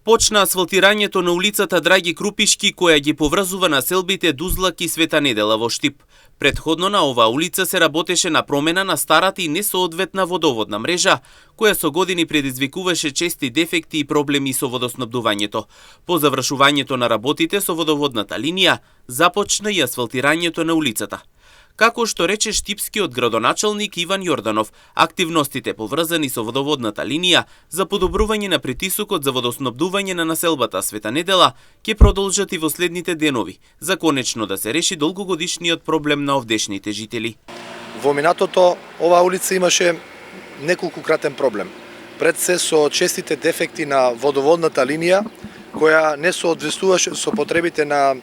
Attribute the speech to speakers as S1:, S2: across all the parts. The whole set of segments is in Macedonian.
S1: Почна асфалтирањето на улицата Драги Крупишки, која ги поврзува населбите Дузлак и Света Недела во Штип. Предходно на оваа улица се работеше на промена на старата и несоодветна водоводна мрежа, која со години предизвикуваше чести дефекти и проблеми со водоснабдувањето. По завршувањето на работите со водоводната линија, започна и асфалтирањето на улицата. Како што рече штипскиот градоначалник Иван Јорданов, активностите поврзани со водоводната линија за подобрување на притисокот за водоснабдување на населбата Света Недела ќе продолжат и во следните денови, за конечно да се реши долгогодишниот проблем на овдешните жители.
S2: Во минатото оваа улица имаше неколкукратен проблем. Пред се со честите дефекти на водоводната линија, која не соодветствуваше со потребите на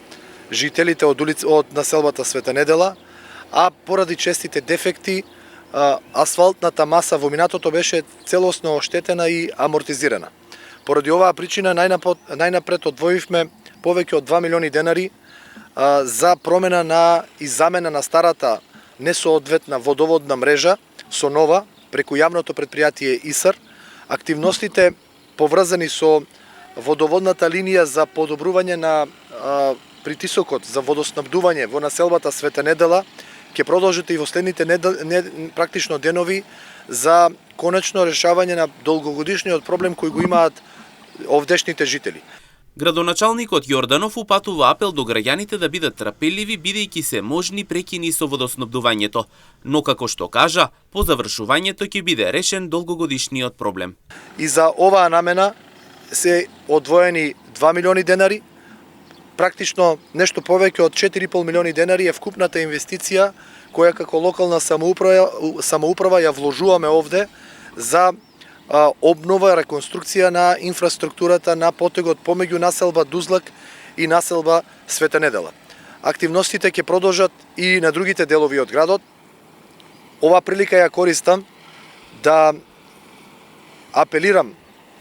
S2: жителите од населбата Света Недела, а поради честите дефекти, асфалтната маса во минатото беше целосно оштетена и амортизирана. Поради оваа причина најнапред одвоивме повеќе од 2 милиони денари за промена на и замена на старата несоодветна водоводна мрежа со нова преку јавното претпријатие ИСАР. Активностите поврзани со водоводната линија за подобрување на притисокот за водоснабдување во населбата Света Недела ќе продолжат и во следните практично денови за конечно решавање на долгогодишниот проблем кој го имаат овдешните жители.
S1: Градоначалникот Јорданов упатува апел до граѓаните да бидат трпеливи бидејќи се можни прекини со водоснабдувањето, но како што кажа, по завршувањето ќе биде решен долгогодишниот проблем.
S2: И за оваа намена се одвоени 2 милиони денари. Практично нешто повеќе од 4,5 милиони денари е вкупната инвестиција која како локална самоуправа ја вложуваме овде за обнова, реконструкција на инфраструктурата на потегот помеѓу населба Дузлак и населба Света Недела. Активностите ќе продолжат и на другите делови од градот. Ова прилика ја користам да апелирам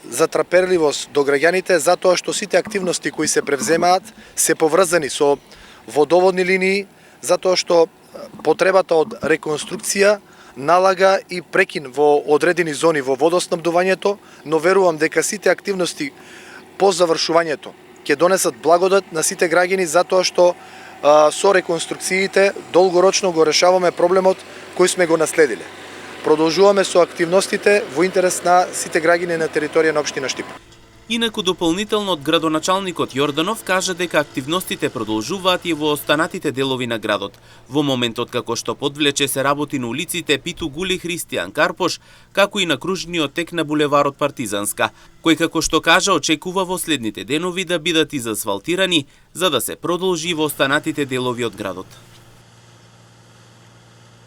S2: за трпеливост до граѓаните, затоа што сите активности кои се превземаат се поврзани со водоводни линии, затоа што потребата од реконструкција налага и прекин во одредени зони во водоснабдувањето, но верувам дека сите активности по завршувањето ќе донесат благодат на сите граѓани, затоа што со реконструкциите долгорочно го решаваме проблемот кој сме го наследиле. Продолжуваме со активностите во интерес на сите граѓани на територија на општина Штип.
S1: Инаку дополнително од градоначалникот Јорданов кажа дека активностите продолжуваат и во останатите делови на градот. Во моментот како што подвлече се работи на улиците Питу Гули, Христијан Карпош, како и на кружниот тек на булеварот Партизанска, кој како што кажа очекува во следните денови да бидат изасфалтирани за да се продолжи во останатите делови од градот.